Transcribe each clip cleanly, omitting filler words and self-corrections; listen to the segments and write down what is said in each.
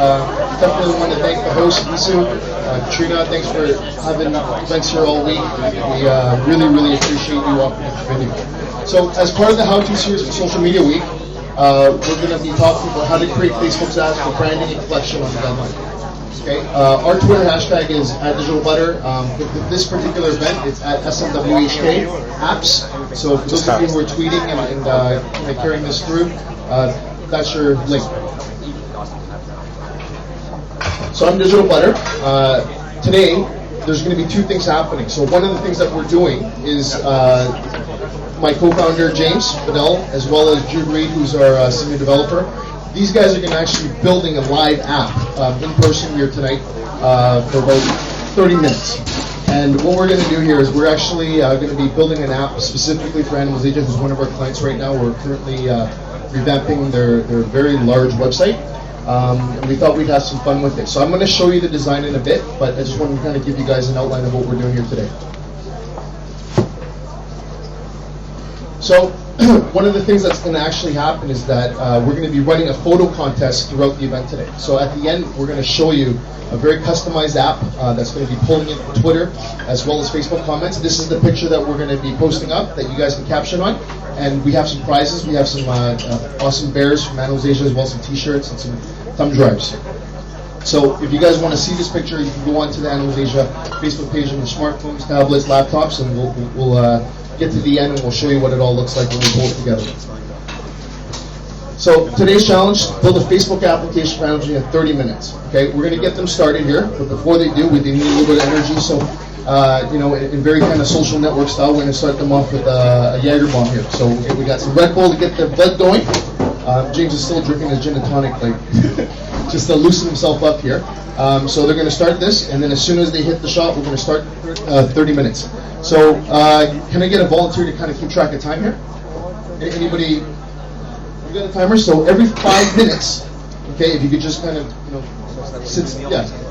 Definitely want to thank the host, Isu, Katrina. Thanks for having events here all week. We really appreciate you walking in the video. So, as part of the How-To series for Social Media Week, we're going to be talking about how to create Facebook ads for branding and collection on the deadline. Okay. Our Twitter hashtag is @DigitalButter. With this particular event, it's at SMWHK apps. So for those of you who are tweeting and kind of carrying this through, that's your link. So I'm Digital Butter. Today, there's going to be two things happening. So one of the things that we're doing is my co-founder James Fidel, as well as Jude Reed, who's our senior developer. These guys are going to actually be building a live app in person here tonight for about 30 minutes. And what we're going to do here is we're actually going to be building an app specifically for Animals Agent, who's one of our clients right now. We're currently revamping their very large website. And we thought we'd have some fun with it. So I'm going to show you the design in a bit, but I just wanted to kind of give you guys an outline of what we're doing here today. So one of the things that's going to actually happen is that we're going to be running a photo contest throughout the event today. So at the end, we're going to show you a very customized app that's going to be pulling in from Twitter as well as Facebook comments. This is the picture that we're going to be posting up that you guys can caption on. And we have some prizes. We have some awesome bears from Animals Asia, as well as some t-shirts and some thumb drives. So if you guys want to see this picture, you can go on to the Animals Asia Facebook page on your smartphones, tablets, laptops, and we'll get to the end and we'll show you what it all looks like when we pull it together. So today's challenge, build a Facebook application for Animals in 30 minutes. Okay, we're going to get them started here, but before they do, they need a little bit of energy. So in very kind of social network style, we're going to start them off with a Jaeger bomb here. So we got some Red Bull to get their blood going. James is still drinking his gin and tonic, like just to loosen himself up here. So they're going to start this, and then as soon as they hit the shot, we're going to start 30 minutes. So can I get a volunteer to kind of keep track of time here? Anybody? You got a timer? So every 5 minutes, okay, if you could just kind of,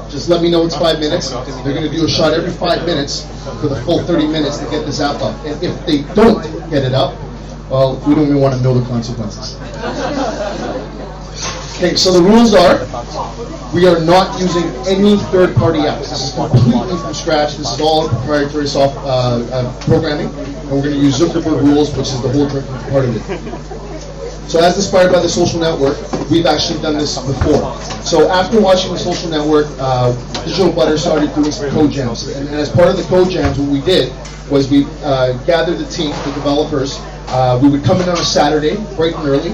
just let me know it's 5 minutes. They're going to do a shot every 5 minutes for the full 30 minutes to get this app up. And if they don't get it up, well, we don't even want to know the consequences. Okay, so the rules are, we are not using any third-party apps. This is completely from scratch. This is all proprietary programming, and we're going to use Zuckerberg rules, which is the whole drinking part of it. So as inspired by the Social Network, we've actually done this before. So after watching the Social Network, Digital Butter started doing some code jams. And as part of the code jams, what we did was we gathered the team, the developers. We would come in on a Saturday, bright and early,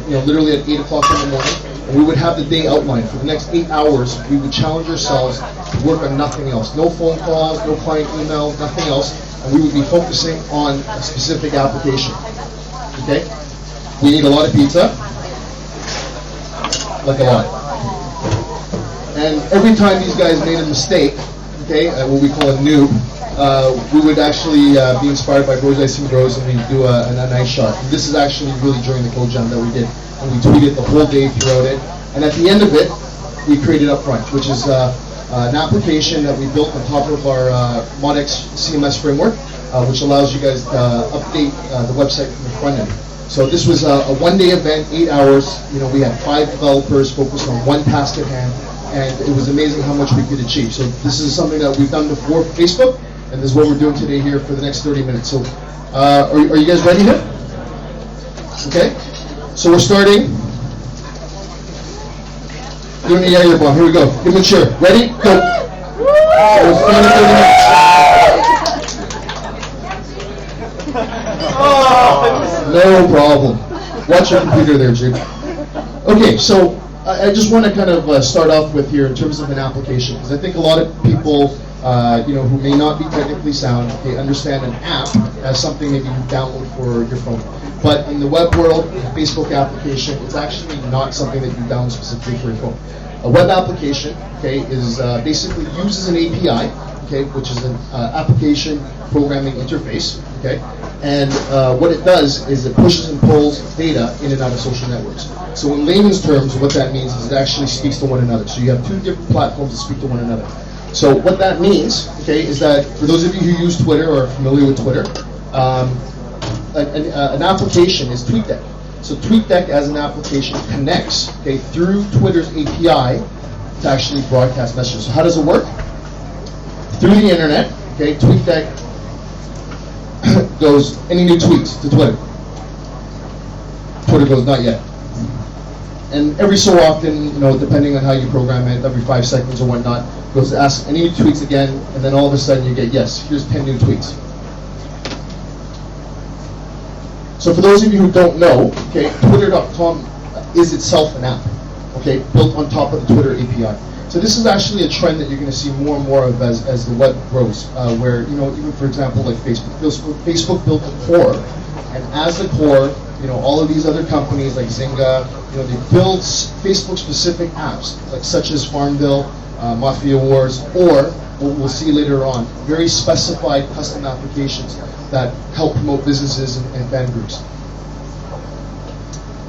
literally at 8 o'clock in the morning, and we would have the day outlined. For the next 8 hours, we would challenge ourselves to work on nothing else. No phone calls, no client emails, nothing else, and we would be focusing on a specific application. Okay? We need a lot of pizza, like a lot. And every time these guys made a mistake, okay, what we call a noob, we would actually be inspired by Bros Icing Bros, and we'd do a nice shot. And this is actually really during the code jam that we did, and we tweeted the whole day throughout it. And at the end of it, we created Upfront, which is an application that we built on top of our Modex CMS framework, which allows you guys to update the website from the front end. So this was a one-day event, 8 hours. We had 5 developers focused on one task at hand, and it was amazing how much we could achieve. So this is something that we've done before for Facebook, and this is what we're doing today here for the next 30 minutes. So are you guys ready here? Okay. So we're starting. Doing the Jaeger bomb. Here we go. Give me a cheer. Ready? Go. So it's 30 minutes. No problem. Watch your computer there, Jake. Okay, so I just want to kind of start off with here in terms of an application, because I think a lot of people, who may not be technically sound, they understand an app as something maybe you download for your phone. But in the web world, the Facebook application, it's actually not something that you download specifically for your phone. A web application, okay, is basically uses an API, okay, which is an application programming interface, okay, and what it does is it pushes and pulls data in and out of social networks. So in layman's terms, what that means is it actually speaks to one another. So you have 2 different platforms that speak to one another. So what that means, okay, is that for those of you who use Twitter or are familiar with Twitter, an application is TweetDeck. So TweetDeck as an application connects, okay, through Twitter's API to actually broadcast messages. So how does it work? Through the internet, okay, TweetDeck goes any new tweets to Twitter. Twitter goes not yet. And every so often, depending on how you program it, every 5 seconds or whatnot, goes to ask any new tweets again, and then all of a sudden you get, yes, here's 10 new tweets. So for those of you who don't know, okay, Twitter.com is itself an app, okay, built on top of the Twitter API. So this is actually a trend that you're going to see more and more of as the web grows, where, even for example, like Facebook built a core, and as the core, all of these other companies like Zynga, they build Facebook-specific apps, like such as Farmville, Mafia Wars, or what we'll see later on, very specified custom applications that help promote businesses and fan groups.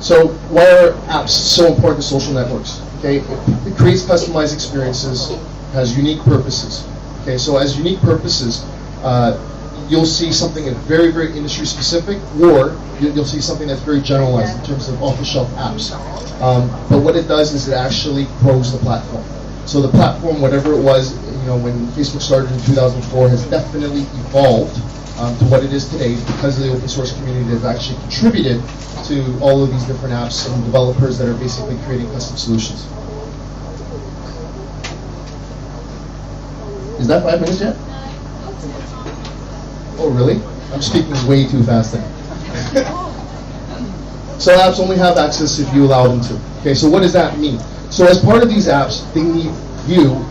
So why are apps so important to social networks? Okay, it creates customized experiences, has unique purposes. Okay, so as unique purposes, you'll see something that's very, very industry specific, or you'll see something that's very generalized in terms of off-the-shelf apps. But what it does is it actually grows the platform. So the platform, whatever it was, when Facebook started in 2004, has definitely evolved to what it is today because of the open source community that has actually contributed to all of these different apps and developers that are basically creating custom solutions. Is that 5 minutes yet? Oh, really? I'm speaking way too fast then. So apps only have access if you allow them to. Okay, so what does that mean? So as part of these apps, they need you,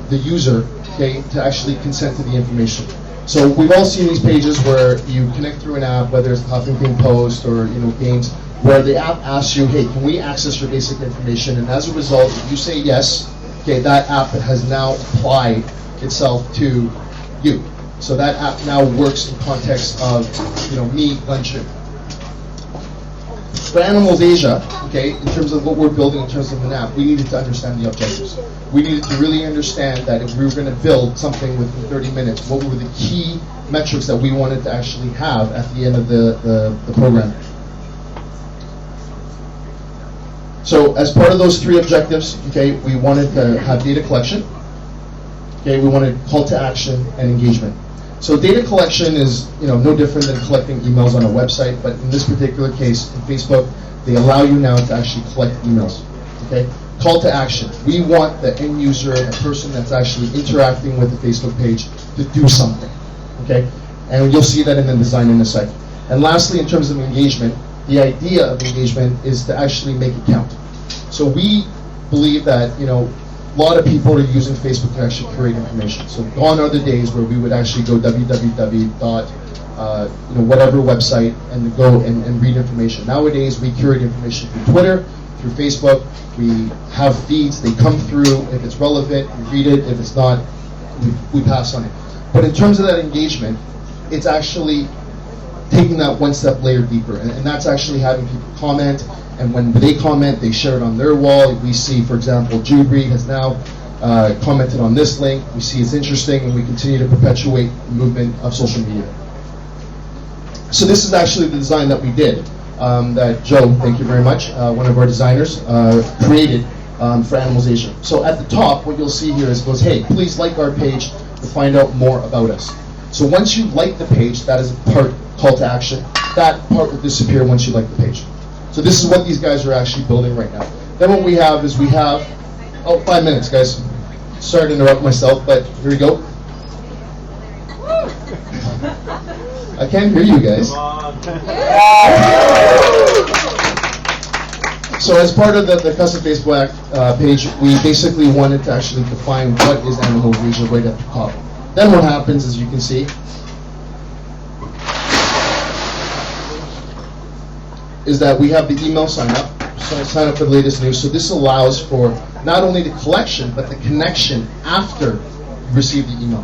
the user, okay, to actually consent to the information. So we've all seen these pages where you connect through an app, whether it's the Huffington Post or games, where the app asks you, hey, can we access your basic information? And as a result, if you say yes, okay, that app has now applied itself to you. So that app now works in context of, me, Glenn Chu. For Animals Asia, okay, in terms of what we're building in terms of an app, we needed to understand the objectives. We needed to really understand that if we were going to build something within 30 minutes, what were the key metrics that we wanted to actually have at the end of the program. So as part of those 3 objectives, okay, we wanted to have data collection, okay, we wanted call to action and engagement. So data collection is no different than collecting emails on a website, but in this particular case, in Facebook, they allow you now to actually collect emails. Okay? Call to action. We want the end user, the person that's actually interacting with the Facebook page, to do something. Okay? And you'll see that in the design in a second. And lastly, in terms of engagement, the idea of engagement is to actually make it count. So we believe that a lot of people are using Facebook to actually create information. So gone are the days where we would actually go whatever website and go and read information. Nowadays, we curate information through Twitter, through Facebook. We have feeds. They come through. If it's relevant, we read it. If it's not, we pass on it. But in terms of that engagement, it's actually taking that one step layer deeper. And that's actually having people comment. And when they comment, they share it on their wall. We see, for example, Jude Reed has now commented on this link. We see it's interesting, and we continue to perpetuate the movement of social media. So this is actually the design that we did, that Joe, thank you very much, one of our designers, created for Animals Asia. So at the top, what you'll see here is it goes, hey, please like our page to find out more about us. So once you like the page, that is a part, call to action. That part will disappear once you like the page. So this is what these guys are actually building right now. Then what we have is 5 minutes, guys. Sorry to interrupt myself, but here we go. I can't hear you guys. So as part of the custom Facebook page, we basically wanted to actually define what is Animals Asia right at the top. Then what happens, as you can see, is that we have the email sign up. So sign up for the latest news. So this allows for not only the collection, but the connection after you receive the email.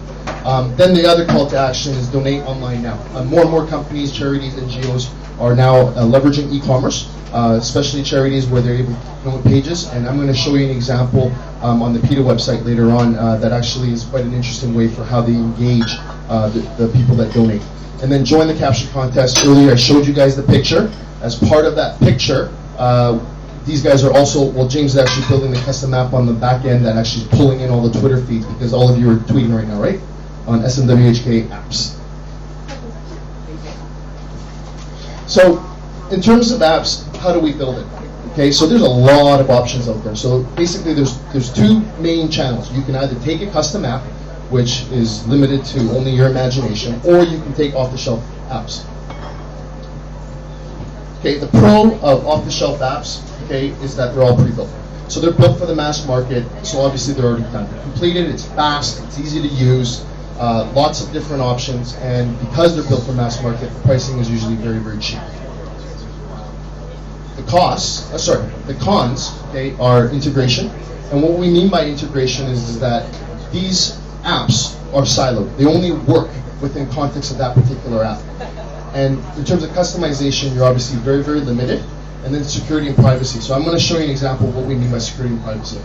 Then the other call to action is donate online now. More and more companies, charities, NGOs are now leveraging e-commerce, especially charities where they're able to promote pages. And I'm going to show you an example on the PETA website later on that actually is quite an interesting way for how they engage the people that donate. And then join the capture contest. Earlier I showed you guys the picture. As part of that picture, these guys are also, well, James is actually building the custom app on the back end that actually is pulling in all the Twitter feeds, because all of you are tweeting right now, right? On SMWHK apps. So, in terms of apps, how do we build it? Okay, so there's a lot of options out there. So basically there's two main channels. You can either take a custom app, which is limited to only your imagination, or you can take off-the-shelf apps. Okay, the pro of off-the-shelf apps, okay, is that they're all pre-built. So they're built for the mass market, so obviously they're already done. They're completed, it's fast, it's easy to use, lots of different options, and because they're built for mass market, the pricing is usually very, very cheap. The cons, okay, are integration. And what we mean by integration is that these apps are siloed. They only work within context of that particular app. And in terms of customization, you're obviously very, very limited. And then security and privacy. So I'm going to show you an example of what we mean by security and privacy.